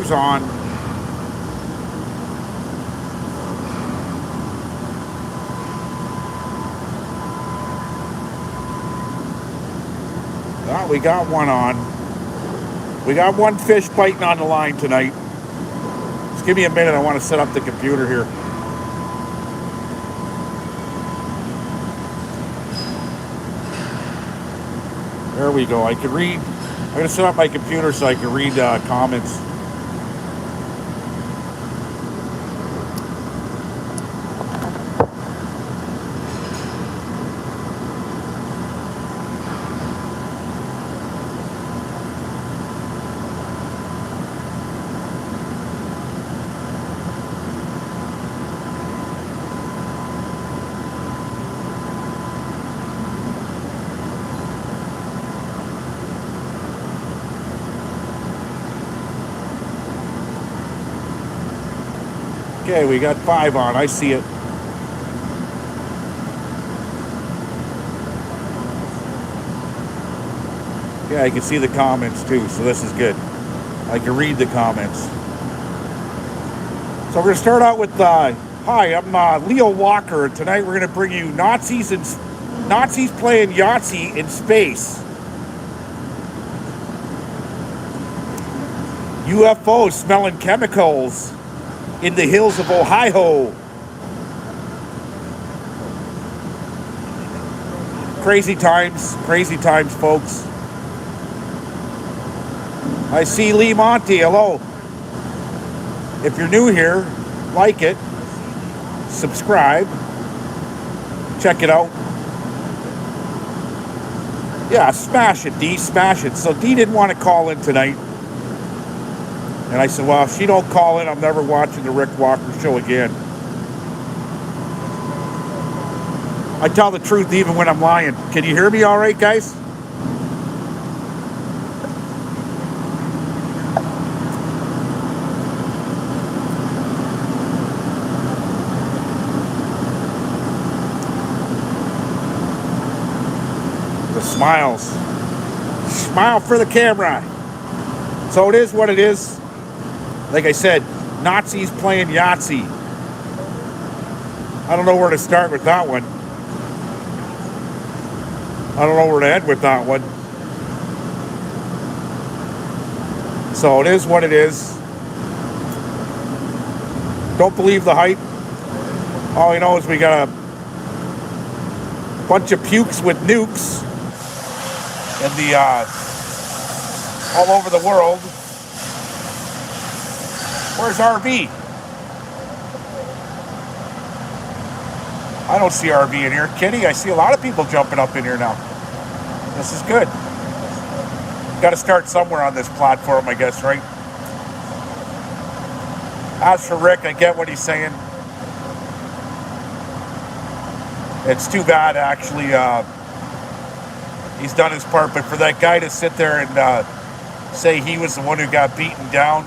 Computer's on. Oh, we got one on. We got one fish biting on the line tonight. Just give me a minute. I want to set up the computer here. There we go. I can read. I'm going to set up my computer so I can read comments. Okay, we got 5 on. I see it. Yeah, I can see the comments too, so this is good. I can read the comments. So we're going to start out with, hi, I'm Leo Walker. Tonight we're going to bring you Nazis playing Yahtzee in space. UFOs smelling chemicals in the hills of Ohio. Crazy times, folks. I see Lee Monty, hello. If you're new here, like it, subscribe, check it out. Yeah, smash it, D, smash it. So D didn't want to call in tonight. And I said, well, if she don't call in, I'm never watching the Rick Walker Show again. I tell the truth even when I'm lying. Can you hear me all right, guys? The smiles. Smile for the camera. So it is what it is. Like I said, Nazis playing Yahtzee. I don't know where to start with that one. I don't know where to end with that one. So it is what it is. Don't believe the hype. All I know is we got a bunch of pukes with nukes in the all over the world. Where's RV? I don't see RV in here. Kitty, I see a lot of people jumping up in here now. This is good. Got to start somewhere on this platform, I guess, right? As for Rick, I get what he's saying. It's too bad, actually. He's done his part, but for that guy to sit there and say he was the one who got beaten down.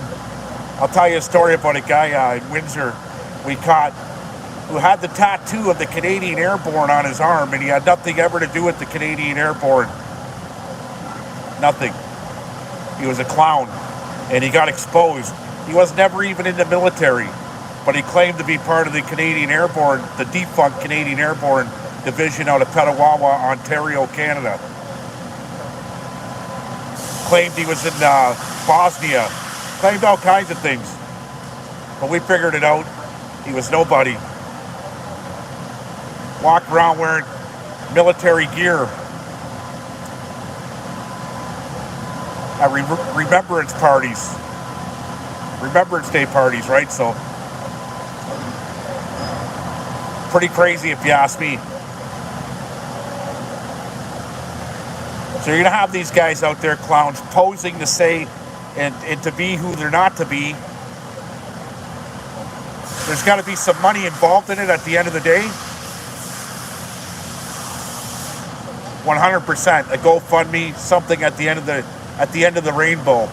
I'll tell you a story about a guy in Windsor we caught who had the tattoo of the Canadian Airborne on his arm, and he had nothing ever to do with the Canadian Airborne. Nothing. He was a clown, and he got exposed. He was never even in the military, but he claimed to be part of the Canadian Airborne, the defunct Canadian Airborne Division out of Petawawa, Ontario, Canada. Claimed he was in Bosnia. Claimed all kinds of things. But we figured it out. He was nobody. Walked around wearing military gear. At remembrance parties. Remembrance Day parties, right? So, pretty crazy if you ask me. So you're going to have these guys out there, clowns, posing to say and to be who they're not to be. There's got to be some money involved in it at the end of the day. 100%. A GoFundMe, something at the end of the rainbow.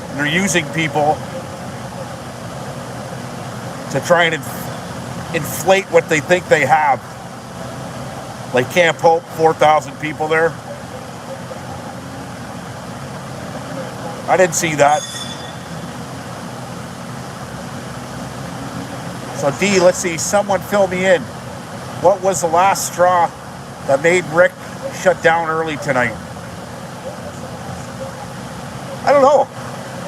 And they're using people to try and inflate what they think they have. Like Camp Hope, 4,000 people there. I didn't see that. So D, let's see, someone fill me in. What was the last straw that made Rick shut down early tonight? I don't know.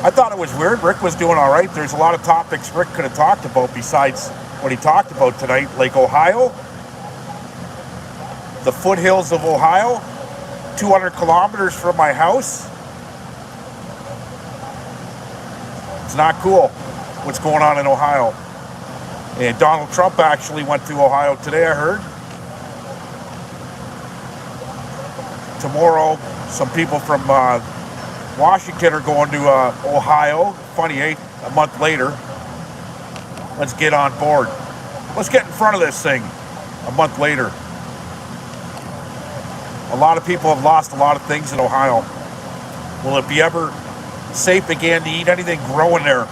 I thought it was weird. Rick was doing all right. There's a lot of topics Rick could have talked about besides what he talked about tonight, like Ohio, the foothills of Ohio, 200 kilometers from my house. It's not cool what's going on in Ohio. And Donald Trump actually went to Ohio today, I heard. Tomorrow, some people from Washington are going to Ohio. Funny, eh? A month later. Let's get on board. Let's get in front of this thing a month later. A lot of people have lost a lot of things in Ohio. Will it be ever safe again to eat anything growing there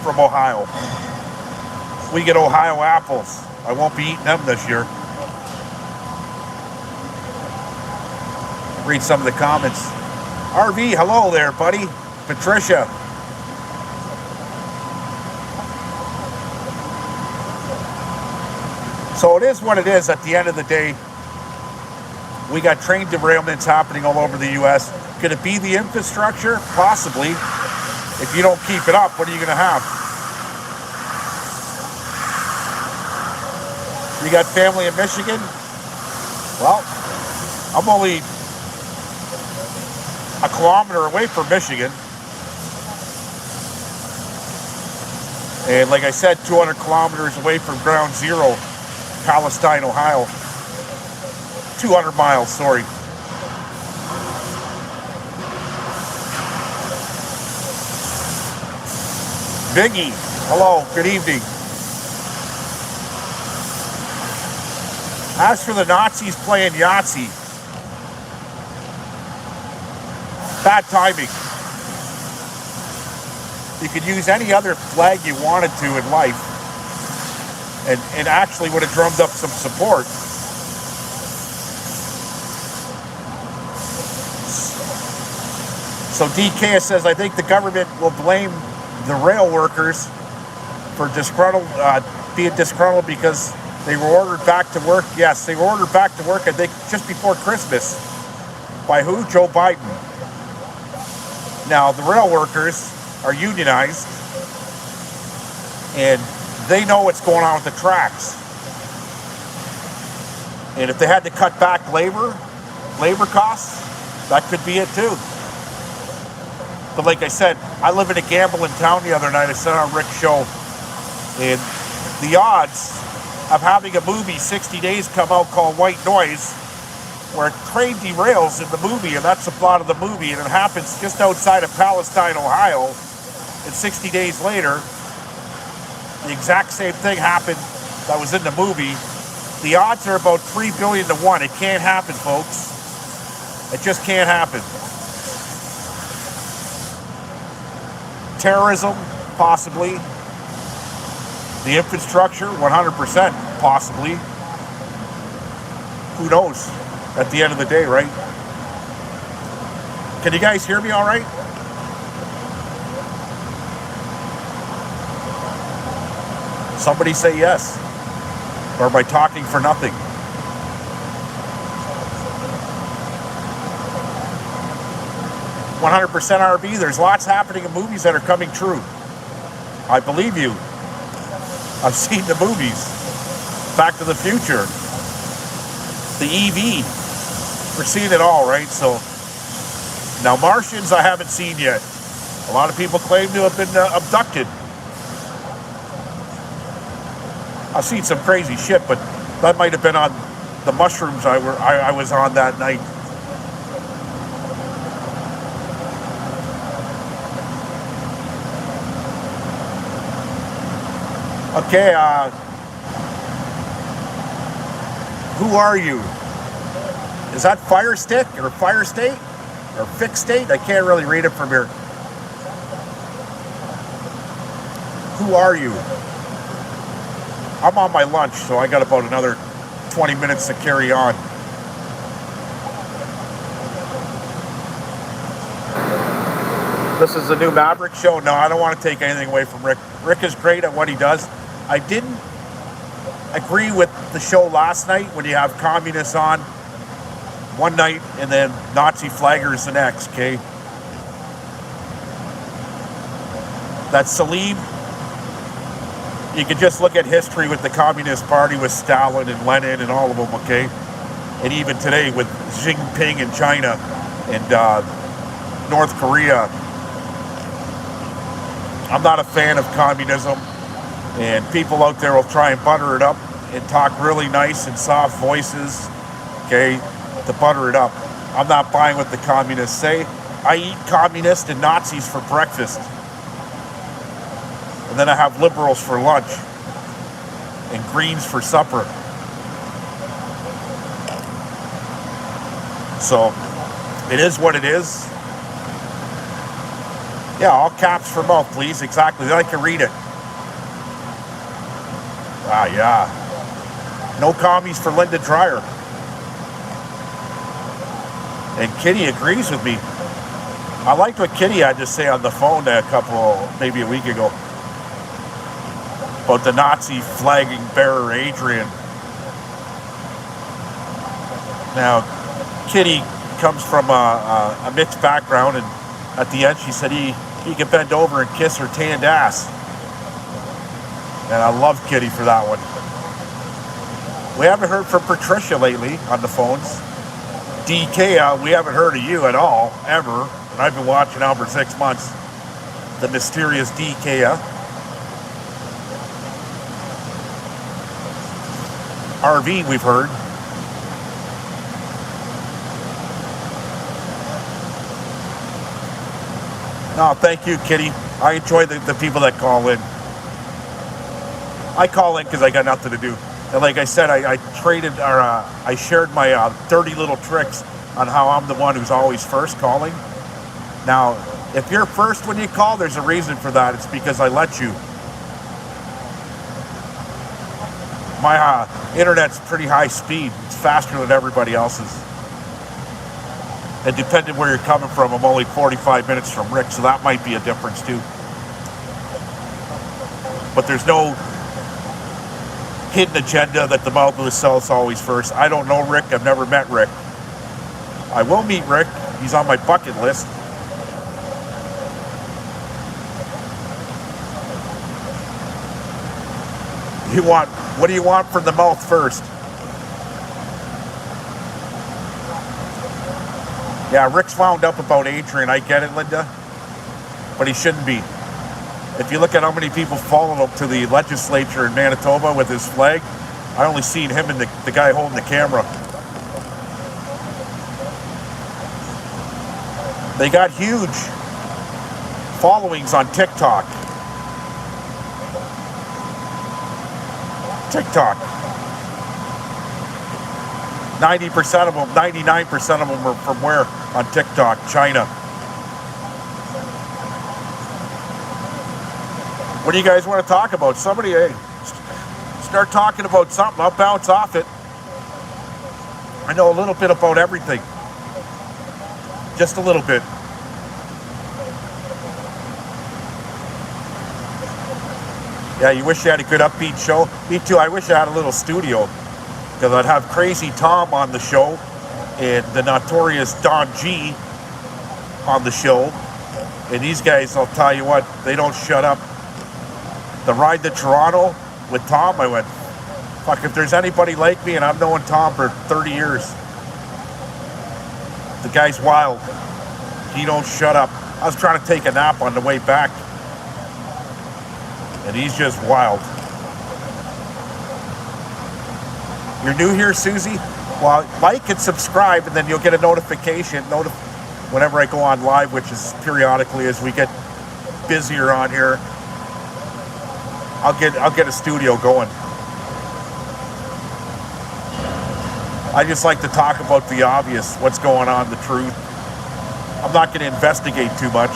from Ohio? We get Ohio apples. I won't be eating them this year. Read some of the comments. RV, hello there, buddy. Patricia. So it is what it is at the end of the day. We got train derailments happening all over the U.S. Could it be the infrastructure? Possibly. If you don't keep it up, what are you going to have? You got family in Michigan? Well, I'm only a kilometer away from Michigan. And like I said, 200 kilometers away from ground zero, Palestine, Ohio. 200 miles, sorry. Biggie, hello, good evening. As for the Nazis playing Yahtzee, bad timing. You could use any other flag you wanted to in life and actually would have drummed up some support. So DK says, I think the government will blame the rail workers for being disgruntled because they were ordered back to work. Yes, they were ordered back to work, I think, just before Christmas. By who? Joe Biden. Now, the rail workers are unionized, and they know what's going on with the tracks. And if they had to cut back labor costs, that could be it too. But like I said, I live in a gambling town the other night. I said on Rick's show, and the odds of having a movie 60 Days come out called White Noise, where a train derails in the movie, and that's the plot of the movie, and it happens just outside of Palestine, Ohio, and 60 days later, the exact same thing happened that was in the movie. The odds are about 3 billion to 1. It can't happen, folks. It just can't happen. Terrorism, possibly. The infrastructure, 100%, possibly. Who knows? At the end of the day, right? Can you guys hear me all right? Somebody say yes. Or am I talking for nothing? "100% RB, there's lots happening in movies that are coming true. I believe you. I've seen the movies. Back to the Future. The EV. We're seeing it all, right? So, now Martians I haven't seen yet. A lot of people claim to have been abducted. I've seen some crazy shit, but that might have been on the mushrooms I was on that night. Okay, who are you? Is that Fire Stick or Fire State or Fixed State? I can't really read it from here. Who are you? I'm on my lunch, so I got about another 20 minutes to carry on. This is the new Maverick show. No, I don't want to take anything away from Rick. Rick is great at what he does. I didn't agree with the show last night when you have communists on one night and then Nazi flaggers the next, okay? That Salim, you can just look at history with the Communist Party with Stalin and Lenin and all of them, okay? And even today with Xi Jinping in China and North Korea. I'm not a fan of communism, and people out there will try and butter it up and talk really nice and soft voices, okay, to butter it up. I'm not buying what the communists say. I eat communists and Nazis for breakfast. And then I have liberals for lunch and Greens for supper. So it is what it is. Yeah, all caps for mouth, please. Exactly. I can read it. Ah, yeah. No commies for Linda Dreyer. And Kitty agrees with me. I liked what Kitty had to say on the phone maybe a week ago, about the Nazi flagging bearer, Adrian. Now, Kitty comes from a mixed background, and at the end she said he could bend over and kiss her tanned ass. And I love Kitty for that one. We haven't heard from Patricia lately on the phones. DK, we haven't heard of you at all, ever. And I've been watching now for 6 months. The mysterious DK. RV, we've heard. No, thank you, Kitty. I enjoy the people that call in. I call in because I got nothing to do. And like I said, I shared my dirty little tricks on how I'm the one who's always first calling. Now, if you're first when you call, there's a reason for that. It's because I let you. My internet's pretty high speed. It's faster than everybody else's. And depending where you're coming from, I'm only 45 minutes from Rick, so that might be a difference too. But there's no hidden agenda that the mouth of the South's always first. I don't know Rick. I've never met Rick. I will meet Rick. He's on my bucket list. What do you want from the mouth first? Yeah, Rick's wound up about Adrian. I get it, Linda. But he shouldn't be. If you look at how many people followed him to the legislature in Manitoba with his flag, I only seen him and the guy holding the camera. They got huge followings on TikTok. 90% of them, 99% of them are from where? On TikTok, China. What do you guys want to talk about? Somebody, hey, start talking about something. I'll bounce off it. I know a little bit about everything. Just a little bit. Yeah, you wish you had a good upbeat show? Me too. I wish I had a little studio, because I'd have Crazy Tom on the show and the notorious Don G on the show. And these guys, I'll tell you what, they don't shut up. The ride to Toronto with Tom, I went, fuck, if there's anybody like me, and I've known Tom for 30 years. The guy's wild. He don't shut up. I was trying to take a nap on the way back, and he's just wild. You're new here, Susie? Well, like and subscribe, and then you'll get a notification whenever I go on live, which is periodically as we get busier on here. I'll get a studio going. I just like to talk about the obvious, what's going on, the truth. I'm not going to investigate too much.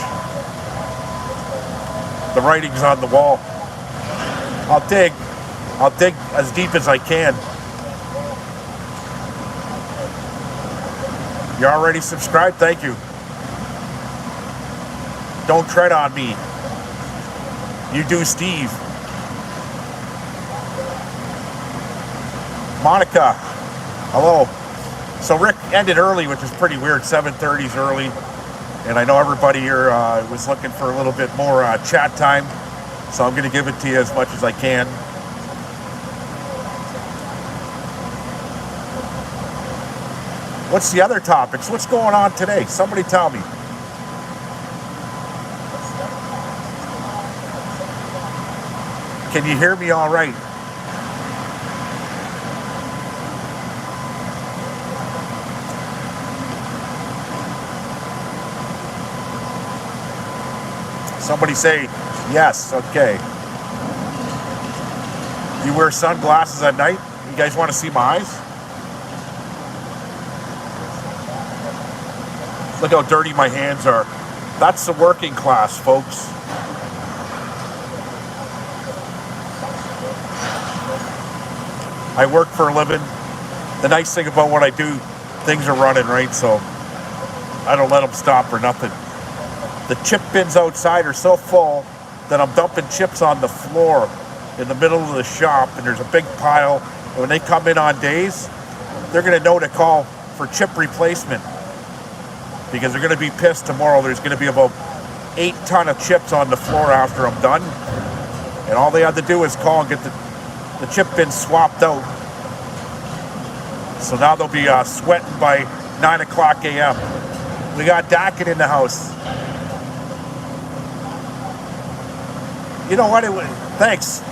The writing's on the wall. I'll dig as deep as I can. You already subscribed? Thank you. Don't tread on me. You do, Steve. Monica, hello. So Rick ended early, which is pretty weird. 7:30 is early. And I know everybody here was looking for a little bit more chat time. So I'm going to give it to you as much as I can. What's the other topics? What's going on today? Somebody tell me. Can you hear me all right? Somebody say yes. Okay. You wear sunglasses at night? You guys want to see my eyes? Look how dirty my hands are. That's the working class, folks. I work for a living. The nice thing about what I do, things are running, right? So I don't let them stop for nothing. The chip bins outside are so full that I'm dumping chips on the floor in the middle of the shop, and there's a big pile. And when they come in on days, they're going to know to call for chip replacement, because they're going to be pissed tomorrow. There's going to be about 8 tons of chips on the floor after I'm done. And all they have to do is call and get the chip bin swapped out. So now they'll be sweating by 9 o'clock a.m. We got Dakin in the house. You know what? Thanks.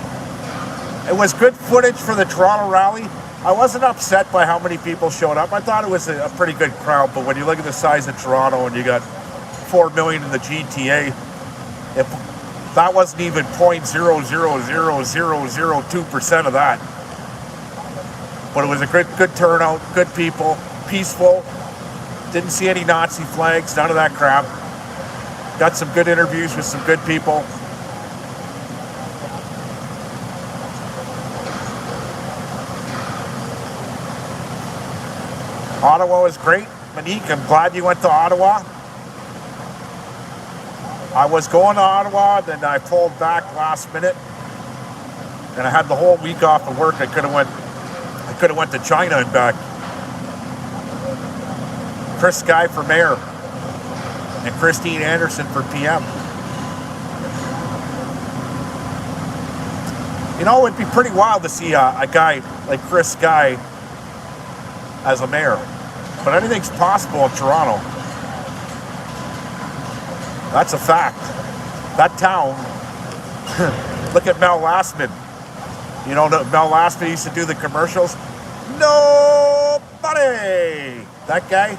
It was good footage for the Toronto rally. I wasn't upset by how many people showed up. I thought it was a pretty good crowd, but when you look at the size of Toronto and you got 4 million in the GTA, that wasn't even 0.00002% of that. But it was a good turnout, good people, peaceful. Didn't see any Nazi flags, none of that crap. Got some good interviews with some good people. Ottawa was great. Monique, I'm glad you went to Ottawa. I was going to Ottawa, then I pulled back last minute. And I had the whole week off of work. I could have went to China and back. Chris Guy for mayor and Christine Anderson for PM. You know, it'd be pretty wild to see a guy like Chris Guy as a mayor. But anything's possible in Toronto. That's a fact. That town, look at Mel Lastman. You know, Mel Lastman used to do the commercials. Nobody! That guy,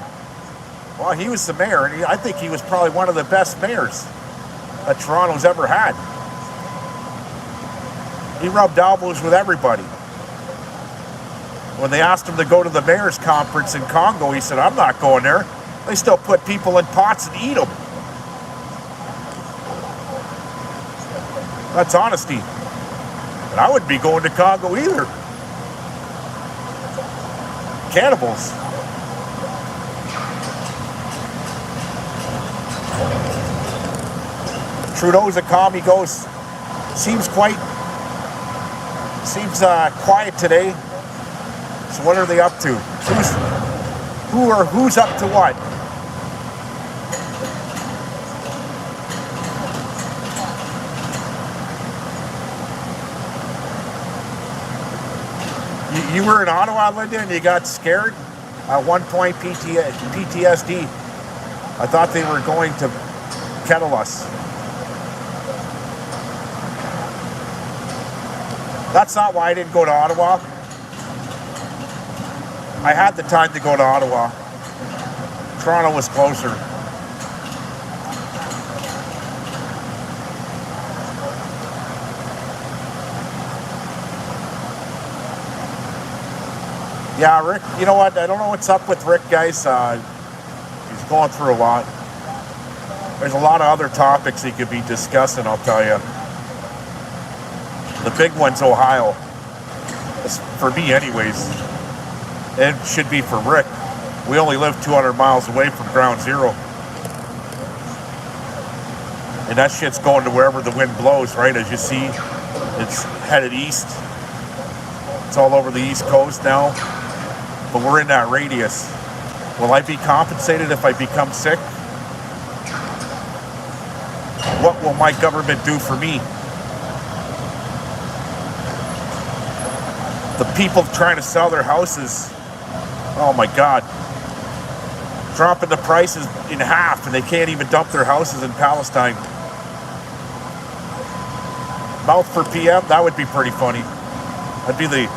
well, he was the mayor, and I think he was probably one of the best mayors that Toronto's ever had. He rubbed elbows with everybody. When they asked him to go to the mayor's conference in Congo, he said, I'm not going there. They still put people in pots and eat them. That's honesty. And I wouldn't be going to Congo either. Cannibals. Trudeau's a commie ghost. Seems quiet today. So what are they up to? Who's up to what? You were in Ottawa, Linda, and you got scared? At one point, PTSD. I thought they were going to kettle us. That's not why I didn't go to Ottawa. I had the time to go to Ottawa. Toronto was closer. Yeah, Rick, you know what? I don't know what's up with Rick, guys. He's going through a lot. There's a lot of other topics he could be discussing, I'll tell you. The big one's Ohio. It's for me anyways. It should be for Rick. We only live 200 miles away from ground zero. And that shit's going to wherever the wind blows, right? As you see, it's headed east. It's all over the East Coast now. But we're in that radius. Will I be compensated if I become sick? What will my government do for me? The people trying to sell their houses, oh my God, dropping the prices in half, and they can't even dump their houses in Palestine. Mouth for PM, that would be pretty funny. That'd be the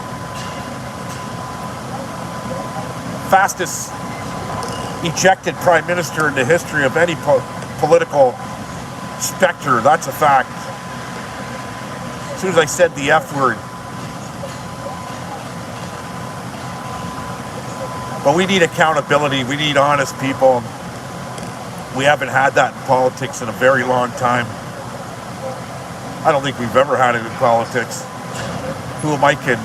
fastest ejected prime minister in the history of any political specter. That's a fact. As soon as I said the F word. But we need accountability. We need honest people. We haven't had that in politics in a very long time. I don't think we've ever had it in politics. Who am I kidding?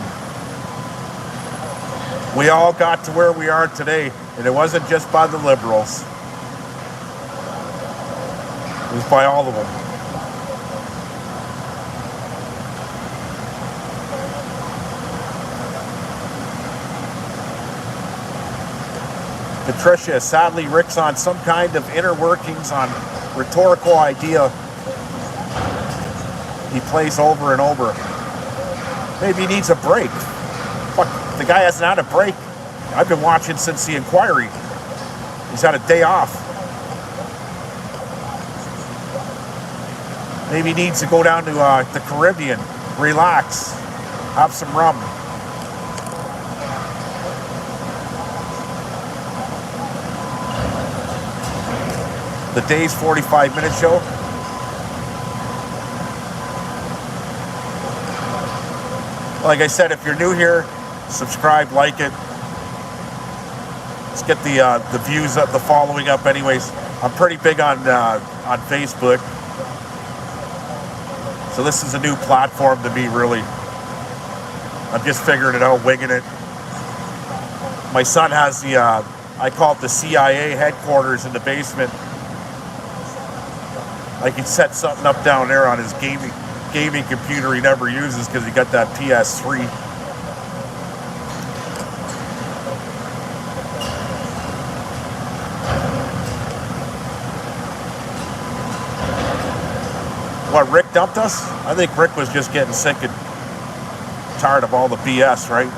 We all got to where we are today, and it wasn't just by the liberals. It was by all of them. Patricia, sadly, Rick's on some kind of inner workings on rhetorical idea he plays over and over. Maybe he needs a break. Fuck, the guy hasn't had a break. I've been watching since the inquiry. He's had a day off. Maybe he needs to go down to the Caribbean, relax, have some rum. The day's 45-minute show. Like I said, if you're new here, subscribe, like it. Let's get the views up, the following up. Anyways, I'm pretty big on Facebook, so this is a new platform to me. Really, I'm just figuring it out, winging it. My son has the I call it the CIA headquarters in the basement. I can set something up down there on his gaming computer he never uses because he got that PS3. What, Rick dumped us? I think Rick was just getting sick and tired of all the BS, right?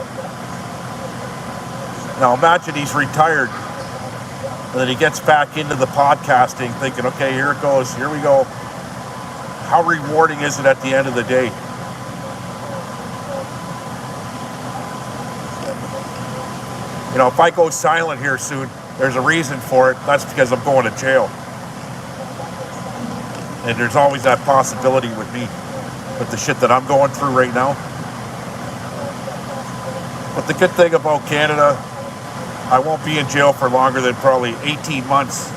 Now imagine he's retired and then he gets back into the podcasting thinking, okay, here it goes, here we go. How rewarding is it at the end of the day? You know, if I go silent here soon, there's a reason for it. That's because I'm going to jail. And there's always that possibility with me, with the shit that I'm going through right now. But the good thing about Canada, I won't be in jail for longer than probably 18 months.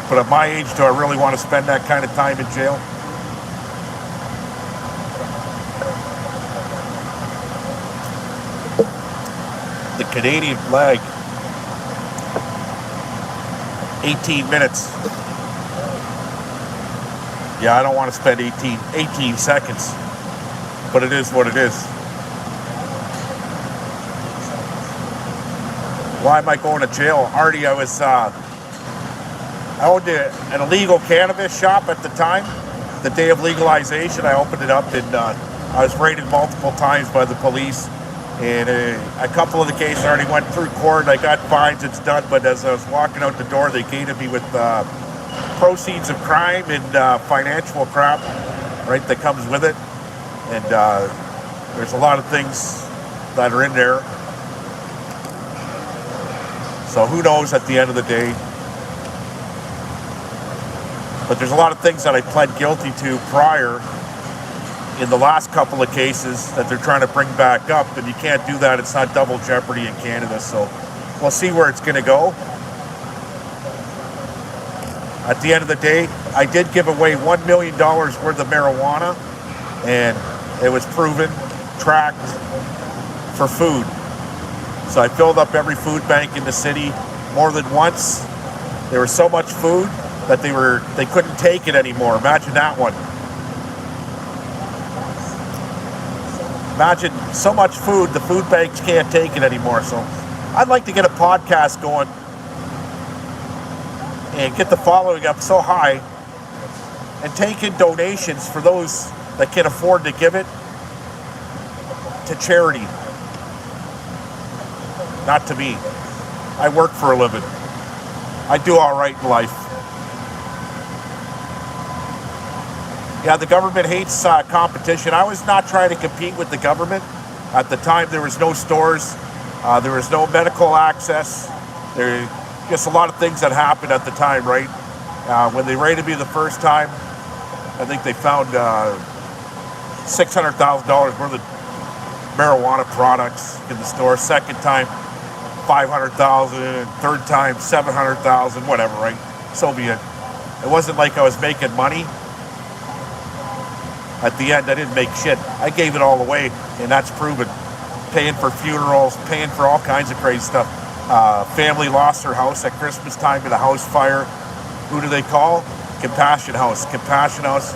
But at my age, do I really want to spend that kind of time in jail? The Canadian flag. 18 minutes. Yeah, I don't want to spend 18 seconds. But it is what it is. Why am I going to jail? Already I owned an illegal cannabis shop at the time. The day of legalization, I opened it up, and I was raided multiple times by the police. And a couple of the cases already went through court. I got fines, it's done. But as I was walking out the door, they gated me with proceeds of crime and financial crap, right, that comes with it. And there's a lot of things that are in there. So who knows at the end of the day. But there's a lot of things that I pled guilty to prior in the last couple of cases that they're trying to bring back up, and you can't do that. It's not double jeopardy in Canada, so we'll see where it's going to go. At the end of the day, I did give away $1 million worth of marijuana, and it was proven, tracked for food. So I filled up every food bank in the city more than once. There was so much food that they couldn't take it anymore. Imagine that one. Imagine so much food, the food banks can't take it anymore. So I'd like to get a podcast going and get the following up so high and take in donations for those that can afford to give it to charity. Not to me. I work for a living. I do all right in life. Yeah, the government hates competition. I was not trying to compete with the government. At the time, there was no stores. There was no medical access. There just a lot of things that happened at the time, right? When they raided me the first time, I think they found $600,000 worth of marijuana products in the store. Second time, $500,000. Third time, $700,000. Whatever, right? So be it. It wasn't like I was making money. At the end, I didn't make shit. I gave it all away, and that's proven. Paying for funerals, paying for all kinds of crazy stuff. Family lost their house at Christmas time in a house fire. Who do they call? Compassion House. Compassion House.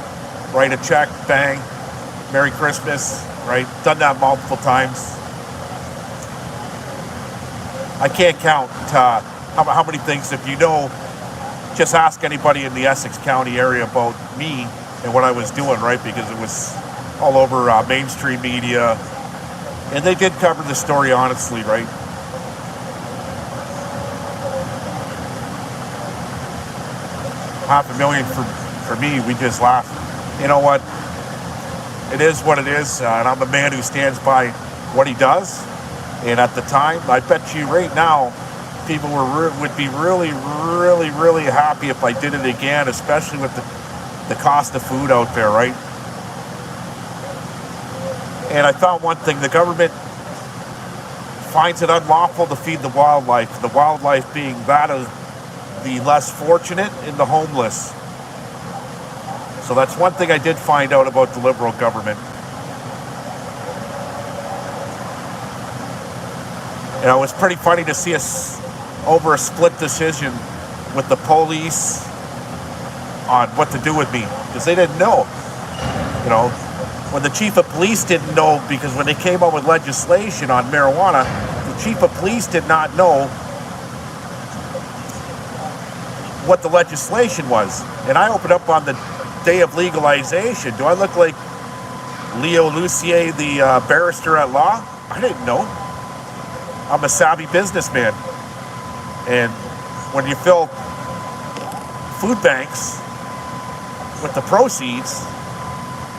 Write a check, bang. Merry Christmas, right? Done that multiple times. I can't count how many things. If you know, just ask anybody in the Essex County area about me and what I was doing, right? Because it was all over mainstream media. And they did cover the story honestly, right? $500,000 for me, we just laughed. You know what? It is what it is, and I'm a man who stands by what he does. And at the time, I bet you right now, people would be really, really, really happy if I did it again, especially with the cost of food out there, right? And I thought one thing, the government finds it unlawful to feed the wildlife being that of the less fortunate and the homeless. So that's one thing I did find out about the Liberal government. And it was pretty funny to see us over a split decision with the police on what to do with me, because they didn't know. You know, when the chief of police didn't know, because when they came up with legislation on marijuana, the chief of police did not know what the legislation was. And I opened up on the day of legalization. Do I look like Leo Lucier, the barrister at law? I didn't know. I'm a savvy businessman. And when you fill food banks with the proceeds,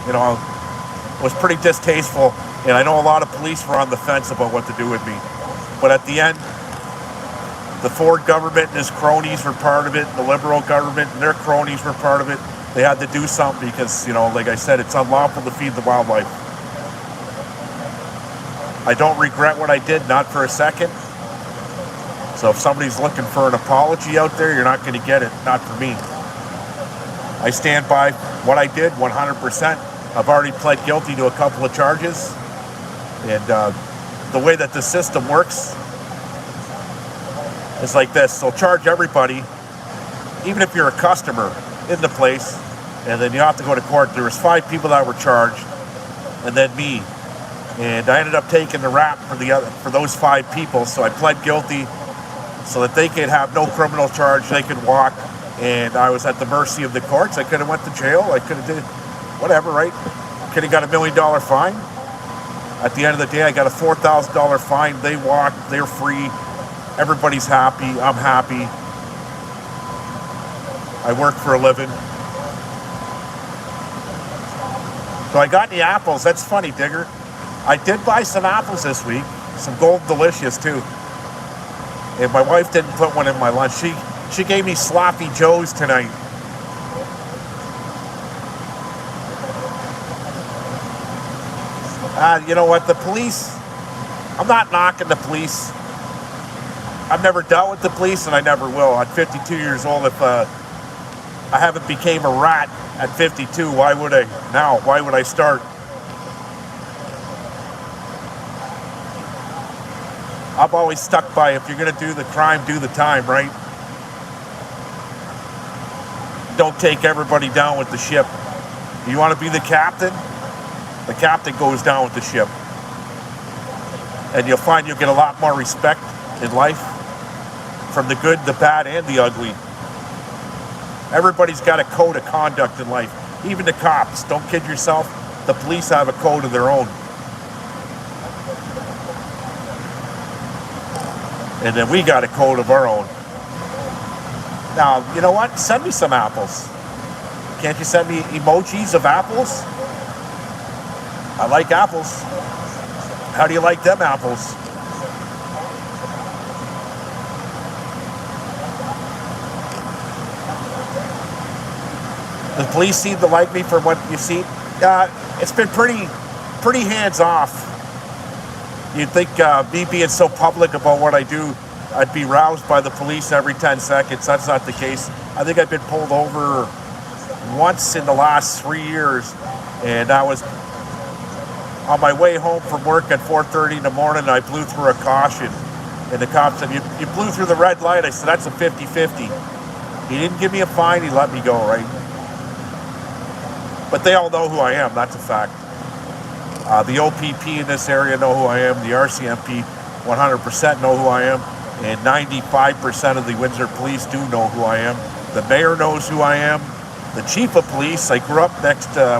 you know, it was pretty distasteful. And I know a lot of police were on the fence about what to do with me. But at the end, the Ford government and his cronies were part of it. The Liberal government and their cronies were part of it. They had to do something because, you know, like I said, it's unlawful to feed the wildlife. I don't regret what I did, not for a second. So if somebody's looking for an apology out there, you're not going to get it. Not for me. I stand by what I did 100%. I've already pled guilty to a couple of charges. And the way that the system works is like this. They'll charge everybody, even if you're a customer in the place, and then you have to go to court. There was 5 people that were charged, and then me. And I ended up taking the rap for those 5 people. So I pled guilty so that they could have no criminal charge. They could walk, and I was at the mercy of the courts. I could have went to jail. I could have did whatever, right? Could have got a $1 million fine. At the end of the day, I got a $4,000 fine. They walked. They're free. Everybody's happy. I'm happy. I work for a living. So I got the apples. That's funny, Digger. I did buy some apples this week. Some Gold Delicious, too. And my wife didn't put one in my lunch. She gave me Sloppy Joes tonight. You know what? The police, I'm not knocking the police. I've never dealt with the police, and I never will. I'm 52 years old. If I haven't became a rat at 52, why would I now? Why would I start? I've always stuck by, if you're going to do the crime, do the time, right? don't take everybody down with the ship. You want to be the captain goes down with the ship. And you'll find you'll get a lot more respect in life from the good, the bad, and the ugly. Everybody's got a code of conduct in life. Even the cops. Don't kid yourself. The police have a code of their own. And then we got a code of our own. Now, you know what? Send me some apples. Can't you send me emojis of apples? I like apples. How do you like them apples? The police seem to like me for what you see. It's been pretty hands-off. You'd think me being so public about what I do, I'd be roused by the police every 10 seconds. That's not the case. I think I've been pulled over once in the last 3 years, and I was on my way home from work at 4:30 in the morning, and I blew through a caution. And the cop said, you blew through the red light. I said, that's a 50-50. He didn't give me a fine. He let me go, right? But they all know who I am. That's a fact. The OPP in this area know who I am. The RCMP 100% know who I am. And 95% of the Windsor police do know who I am. The mayor knows who I am. The chief of police, I grew up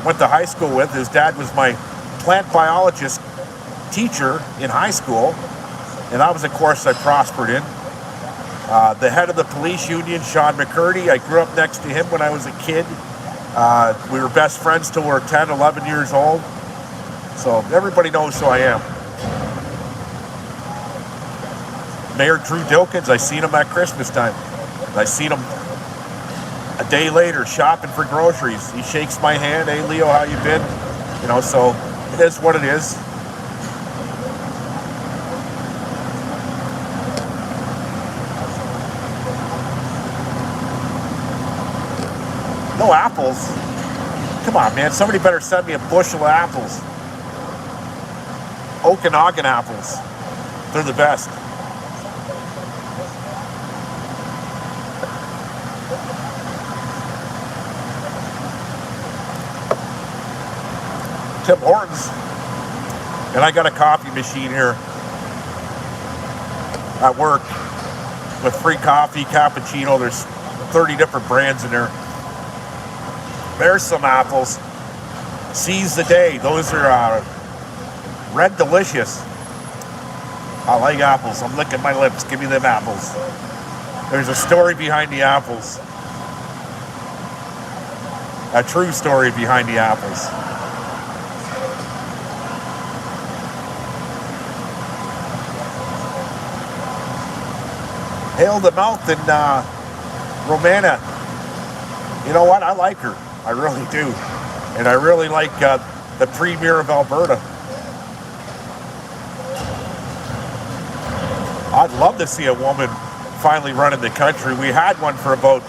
went to high school with. His dad was my plant biologist teacher in high school. And that was a course I prospered in. The head of the police union, Sean McCurdy, I grew up next to him when I was a kid. We were best friends till we were 10, 11 years old. So everybody knows who I am. Mayor Drew Dilkins, I seen him at Christmas time. I seen him a day later shopping for groceries. He shakes my hand. Hey, Leo, how you been? You know, so it is what it is. No apples? Come on, man. Somebody better send me a bushel of apples. Okanagan apples. They're the best. Tim Hortons. And I got a coffee machine here at work with free coffee, cappuccino. There's 30 different brands in there. There's some apples. Seize the day. Those are red delicious. I like apples. I'm licking my lips. Give me them apples. There's a story behind the apples. A true story behind the apples. Hail the Mouth in Romana. You know what? I like her. I really do. And I really like the Premier of Alberta. I'd love to see a woman finally running the country. We had one for about,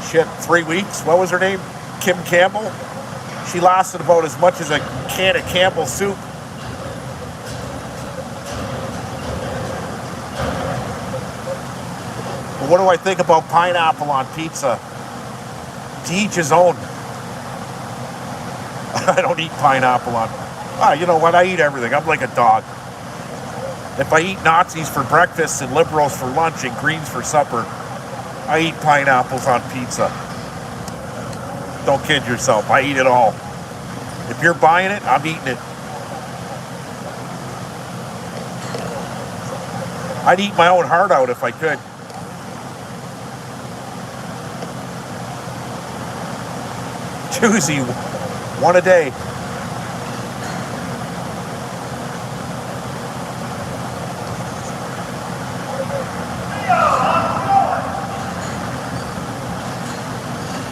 3 weeks. What was her name? Kim Campbell. She lasted about as much as a can of Campbell soup. But what do I think about pineapple on pizza? To each his own. I don't eat pineapple on. You know what? I eat everything. I'm like a dog. If I eat Nazis for breakfast and liberals for lunch and Greens for supper, I eat pineapples on pizza. Don't kid yourself. I eat it all. If you're buying it, I'm eating it. I'd eat my own heart out if I could. Choosy, one a day.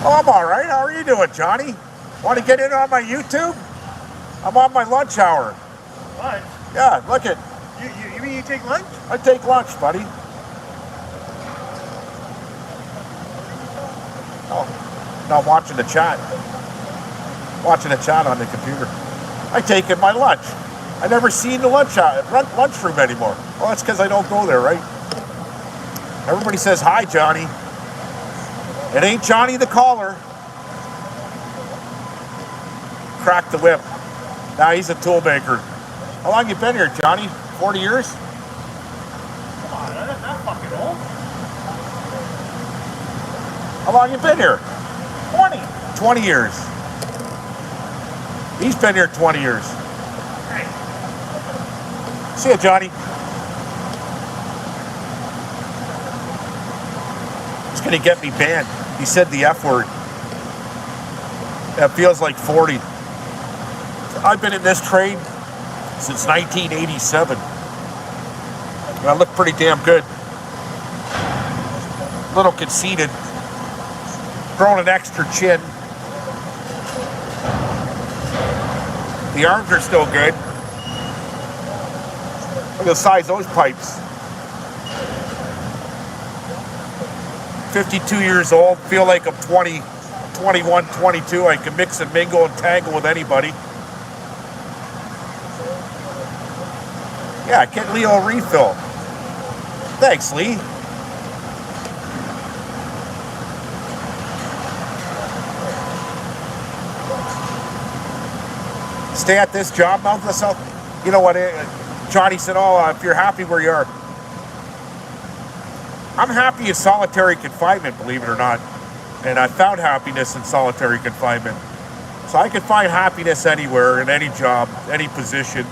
Oh, I'm all right. How are you doing, Johnny? Want to get in on my YouTube? I'm on my lunch hour. Lunch? Yeah, look it. You mean you take lunch? I take lunch, buddy. Oh, no, I'm watching the chat. Watching the chat on the computer. I take in my lunch. I never seen the lunchroom anymore. Well, that's because I don't go there, right? Everybody says hi, Johnny. It ain't Johnny the Caller. Crack the whip. Now he's a tool maker. How long you been here, Johnny? 40 years? Come on, that's not fucking old. How long you been here? 20. 20 years. He's been here 20 years. Hey. See ya, Johnny. He's gonna get me banned. He said the F word. That feels like 40. I've been in this trade since 1987. And I look pretty damn good. A little conceited. Growing an extra chin. The arms are still good. Look at the size of those pipes. 52 years old, feel like I'm 20, 21, 22. I can mix and mingle and tangle with anybody. Yeah, Cleanleo refill. Thanks, Lee. Stay at this job, Mount myself. You know what? Johnny said, "Oh, if you're happy where you are." I'm happy in solitary confinement, believe it or not. And I found happiness in solitary confinement. So I can find happiness anywhere, in any job, any position.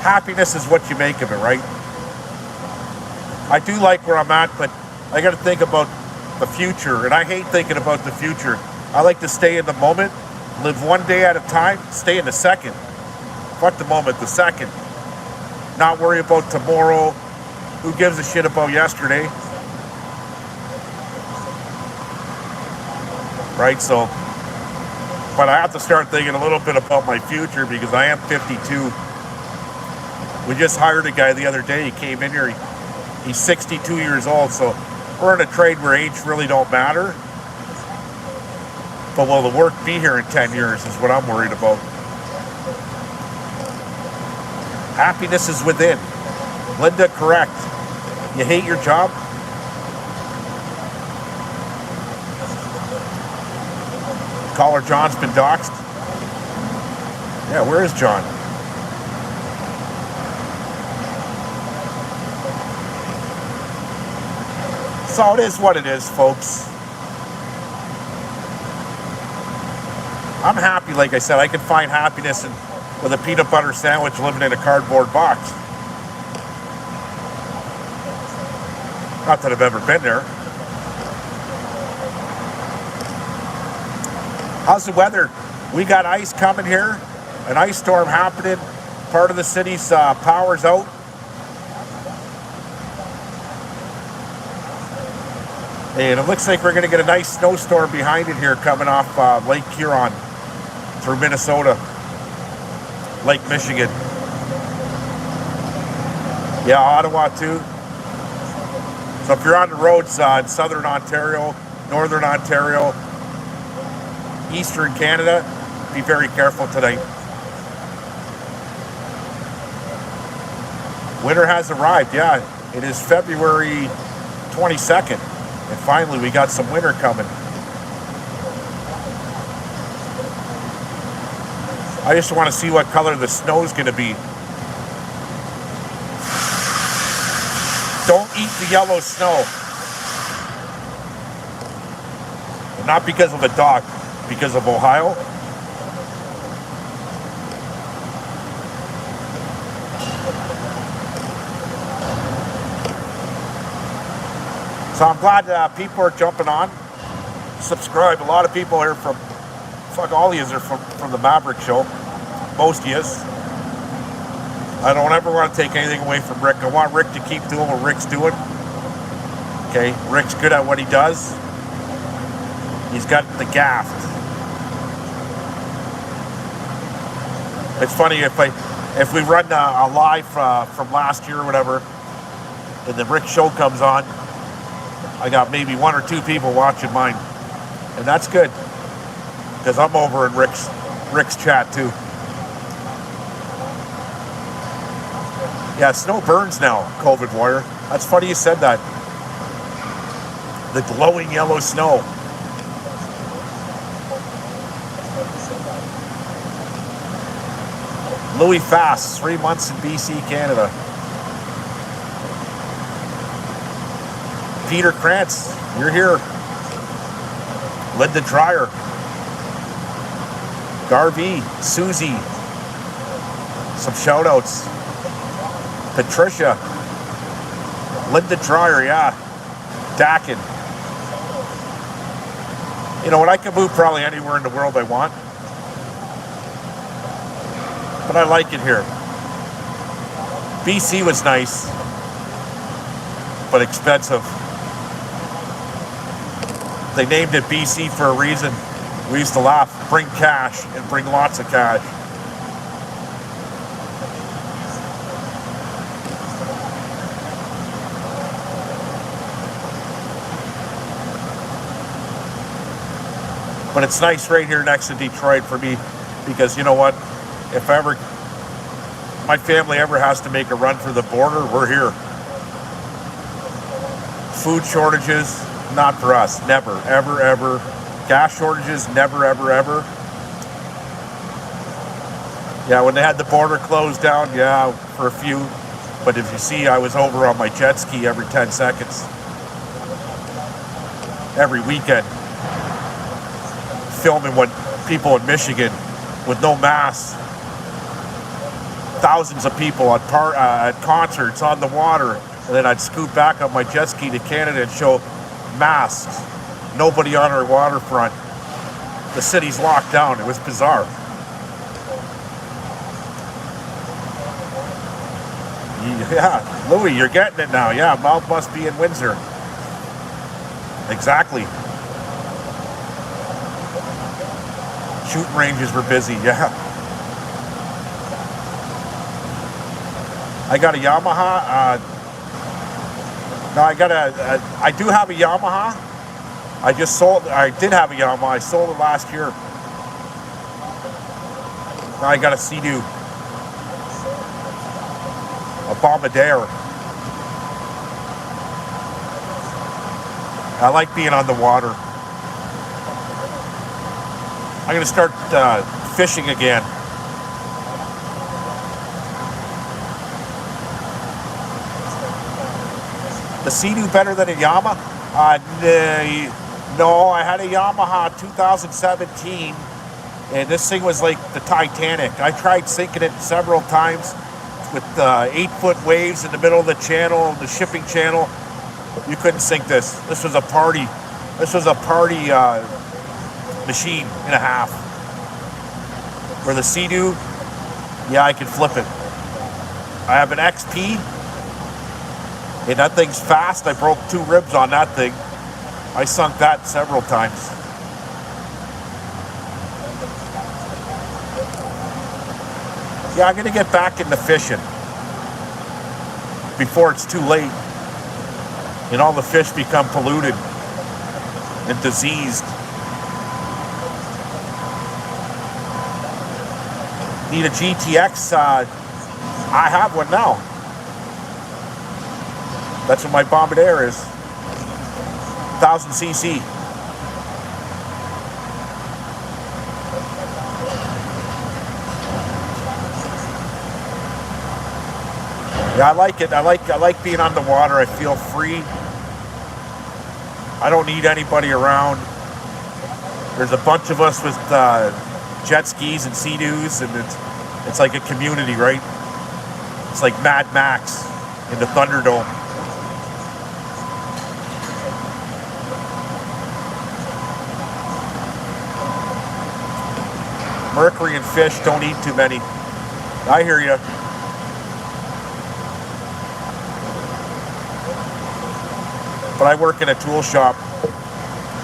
Happiness is what you make of it, right? I do like where I'm at, but I got to think about the future. And I hate thinking about the future. I like to stay in the moment, live one day at a time, stay in the second. Fuck the moment, the second. Not worry about tomorrow. Who gives a shit about yesterday? Right, so, but I have to start thinking a little bit about my future because I am 52. We just hired a guy the other day. He came in here, he's 62 years old, so we're in a trade where age really don't matter. But will the work be here in 10 years is what I'm worried about. Happiness is within. Linda, correct. You hate your job? Caller John's been doxxed. Yeah, where is John? So it is what it is, folks. I'm happy, like I said. I can find happiness with a peanut butter sandwich living in a cardboard box. Not that I've ever been there. How's the weather? We got ice coming here, an ice storm happening. Part of the city's power's out. And it looks like we're going to get a nice snowstorm behind it here coming off Lake Huron through Minnesota, Lake Michigan. Yeah, Ottawa too. So if you're on the roads in southern Ontario, northern Ontario, eastern Canada, be very careful tonight. Winter has arrived, yeah. It is February 22nd, and finally we got some winter coming. I just want to see what color the snow's going to be. Don't eat the yellow snow. Not because of a dog, because of Ohio. So I'm glad people are jumping on. Subscribe. A lot of people here from, fuck, all of you are from the Maverick show. Most of you. I don't ever want to take anything away from Rick. I want Rick to keep doing what Rick's doing. Okay, Rick's good at what he does. He's got the gaff. It's funny if we run a live from last year or whatever, and the Rick show comes on, I got maybe 1 or 2 people watching mine, and that's good because I'm over in Rick's chat too. Yeah, snow burns now, COVID warrior. That's funny you said that. The glowing yellow snow. Louis Fast, 3 months in BC, Canada. Peter Krantz, you're here. Linda Dreyer. Garvey, Susie. Some shout outs. Patricia. Linda Dreyer, yeah. Dakin. You know what, I can move probably anywhere in the world I want. But I like it here. BC was nice, but expensive. They named it BC for a reason. We used to laugh, bring cash and bring lots of cash. But it's nice right here next to Detroit for me, because you know what? If ever my family ever has to make a run for the border, we're here. Food shortages, not for us. Never, ever, ever. Gas shortages, never, ever, ever. Yeah, when they had the border closed down, yeah, for a few. But if you see, I was over on my jet ski every 10 seconds. Every weekend. Filming what people in Michigan with no masks. Thousands of people at concerts on the water. And then I'd scoot back on my jet ski to Canada and show masks. Nobody on our waterfront. The city's locked down. It was bizarre. Yeah, Louis, you're getting it now. Yeah, Mount must be in Windsor. Exactly. Shooting ranges were busy, yeah. I got a Yamaha. No, I do have a Yamaha. I did have a Yamaha. I sold it last year. Now I got a Sea-Doo. A Bombardier. I like being on the water. I'm going to start fishing again. The Sea-Doo better than a Yamaha? No, I had a Yamaha 2017, and this thing was like the Titanic. I tried sinking it several times with 8-foot waves in the middle of the channel, the shipping channel. You couldn't sink this. This was a party. This was a party machine and a half. Where the Sea-Doo, yeah, I can flip it. I have an XP, and that thing's fast. I broke 2 ribs on that thing. I sunk that several times. Yeah, I'm gonna get back into fishing before it's too late and all the fish become polluted and diseased. Need a GTX? I have one now. That's what my Bombardier is. 1000cc. Yeah, I like it. I like being on the water. I feel free. I don't need anybody around. There's a bunch of us with jet skis and Sea-Doos, and it's like a community, right? It's like Mad Max in the Thunderdome. Mercury and fish, don't eat too many. I hear you. But I work in a tool shop.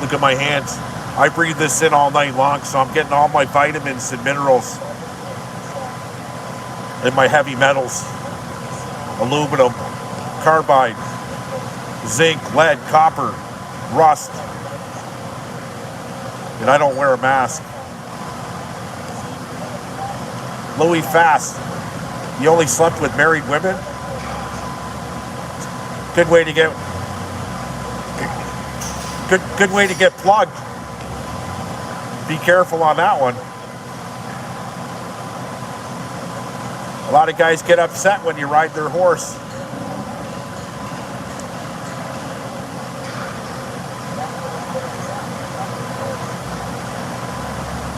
Look at my hands. I breathe this in all night long, so I'm getting all my vitamins and minerals and my heavy metals. Aluminum, carbide, zinc, lead, copper, rust. And I don't wear a mask. Louis Fast, you only slept with married women? Good way to get... Good way to get plugged. Be careful on that one. A lot of guys get upset when you ride their horse.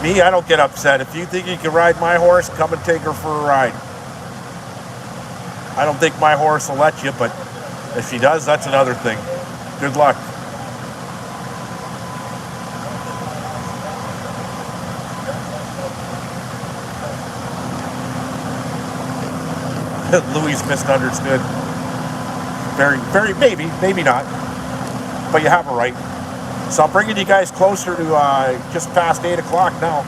Me, I don't get upset. If you think you can ride my horse, come and take her for a ride. I don't think my horse will let you, but if she does, that's another thing. Good luck. Louis misunderstood. Very, maybe not. But you have a right. So I'm bringing you guys closer to just past 8 o'clock now.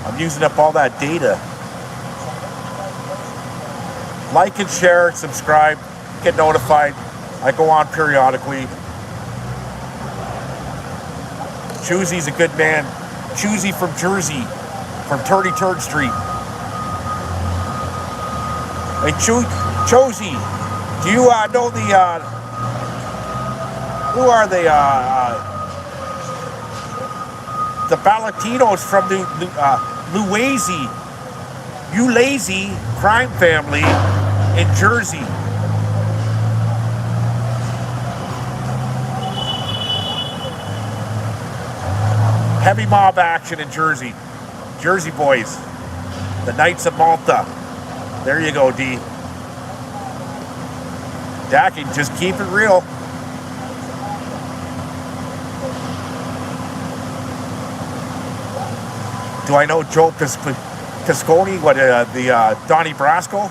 I'm using up all that data. Like and share, subscribe, get notified. I go on periodically. Choosy's a good man. Choosy from Jersey, from 33rd Street. Hey, Chosy, do you know the, who are they, the Ballatinos from the Lazy crime family in Jersey? Heavy mob action in Jersey. Jersey boys. The Knights of Malta. There you go, D. Dacky, just keep it real. Do I know Joe Pisconi? What, the Donnie Brasco?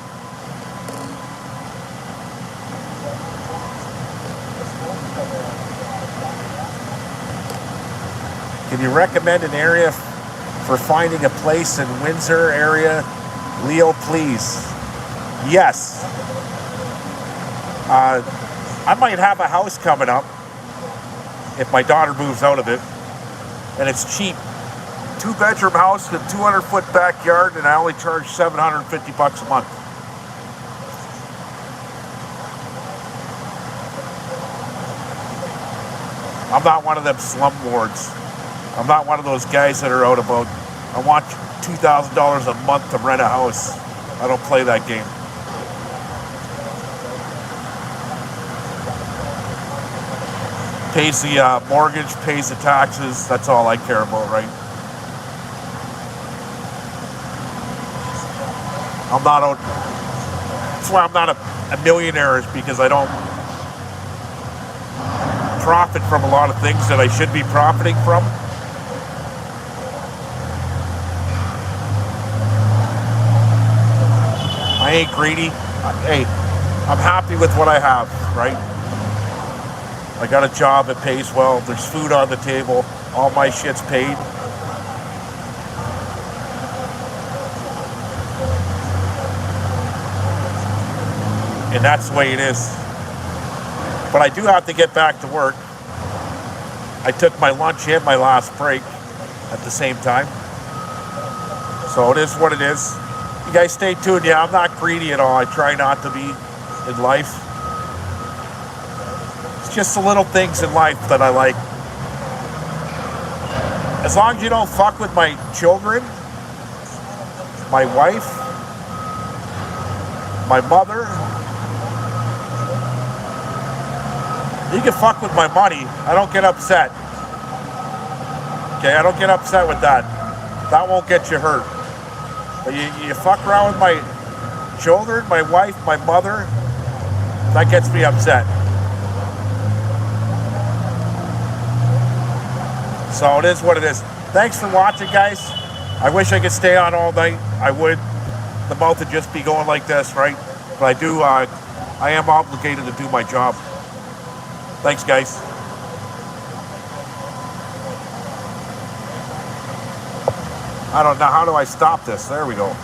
Can you recommend an area for finding a place in Windsor area? Leo, please. Yes. I might have a house coming up if my daughter moves out of it, and it's cheap. 2-bedroom house with 200-foot backyard, and I only charge $750 a month. I'm not one of them slumlords. I'm not one of those guys that are out about, I want $2,000 a month to rent a house. I don't play that game. Pays the mortgage, pays the taxes. That's all I care about, right? I'm not out. That's why I'm not a millionaire, is because I don't profit from a lot of things that I should be profiting from. I ain't greedy. Hey, I'm happy with what I have, right? I got a job, it pays well, there's food on the table, all my shit's paid. And that's the way it is. But I do have to get back to work. I took my lunch and my last break at the same time. So it is what it is. You guys stay tuned. Yeah, I'm not greedy at all. I try not to be in life. It's just the little things in life that I like. As long as you don't fuck with my children, my wife, my mother, you can fuck with my money. I don't get upset. Okay, I don't get upset with that. That won't get you hurt. But you fuck around with my children, my wife, my mother, that gets me upset. So it is what it is. Thanks for watching, guys. I wish I could stay on all night. I would. The mouth would just be going like this, right? But I am obligated to do my job. Thanks, guys. I don't know. How do I stop this? There we go.